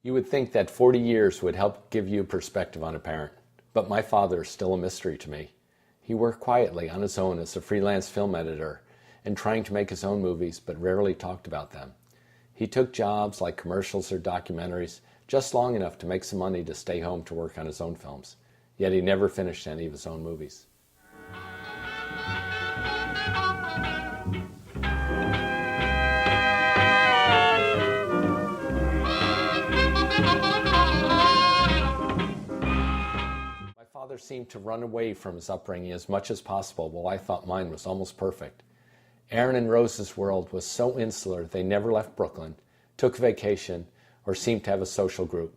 You would think that 40 years would help give you perspective on a parent, but my father is still a mystery to me. He worked quietly on his own as a freelance film editor and trying to make his own movies, but rarely talked about them. He took jobs like commercials or documentaries just long enough to make some money to stay home to work on his own films. Yet he never finished any of his own movies. My father seemed to run away from his upbringing as much as possible, while I thought mine was almost perfect. Aaron and Rose's world was so insular they never left Brooklyn, took vacation, or seemed to have a social group.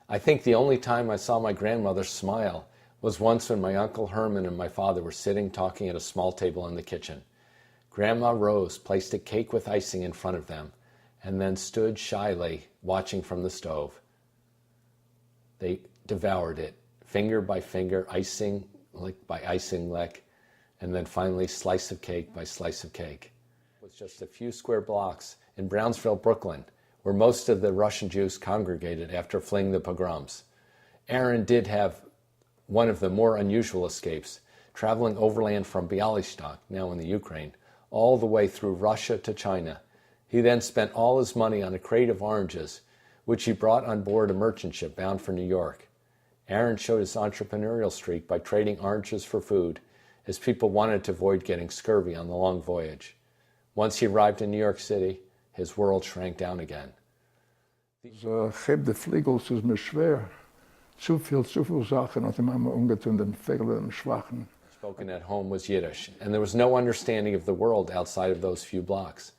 I think the only time I saw my grandmother smile was once when my Uncle Herman and my father were sitting talking at a small table in the kitchen. Grandma Rose placed a cake with icing in front of them and then stood shyly watching from the stove. They devoured it, finger by finger, icing lick by icing lick, and then finally slice of cake by slice of cake. It was just a few square blocks in Brownsville, Brooklyn, where most of the Russian Jews congregated after fleeing the pogroms. Aaron did have one of the more unusual escapes, traveling overland from Bialystok, now in the Ukraine, all the way through Russia to China. He then spent all his money on a crate of oranges, which he brought on board a merchant ship bound for New York. Aaron showed his entrepreneurial streak by trading oranges for food, as people wanted to avoid getting scurvy on the long voyage. Once he arrived in New York City, his world shrank down again. Geef de vliegels is me schwer. Zu viel Sachen hat Mama umgetun, den Vögeln schwachen. Spoken at home was Yiddish, and there was no understanding of the world outside of those few blocks.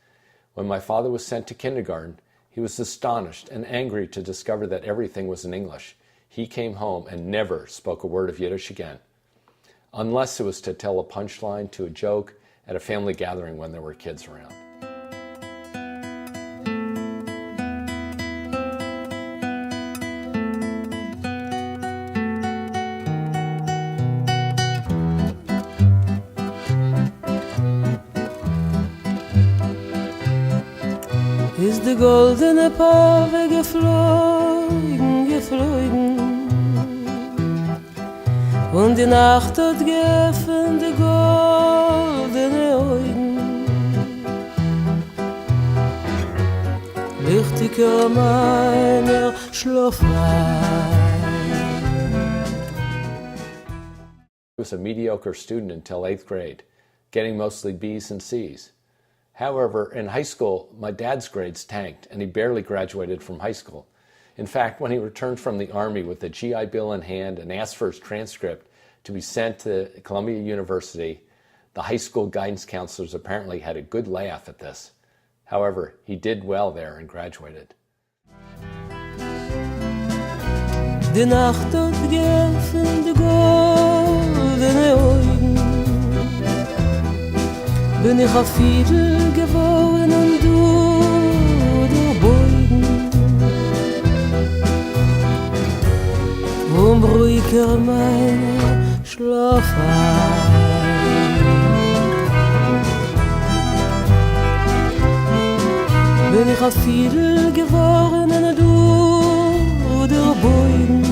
When my father was sent to kindergarten, he was astonished and angry to discover that everything was in English. He came home and never spoke a word of Yiddish again, unless it was to tell a punchline to a joke at a family gathering when there were kids around. Ist die goldene Pave geflogen, geflogen, und die Nacht hat geöffnet die goldene Augen. Lichtiger meiner Schlafwein. He was a mediocre student until 8th grade, getting mostly B's and C's. However, in high school, my dad's grades tanked, and he barely graduated from high school. In fact, when he returned from the Army with a GI Bill in hand and asked for his transcript to be sent to Columbia University, the high school guidance counselors apparently had a good laugh at this. However, he did well there and graduated. Die Nacht hat geöffnet die goldene Augen. Bin ich auf Fiedel geworden und du der Beugen. Ruhiger meine Schlaf ein. Bin ich auf Fiedel geworden und du der Beugen.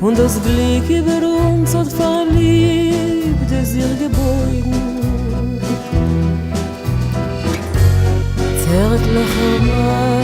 Und das Glück über uns hat verliebt, es ihr gebeugen. Zärtlicher Mann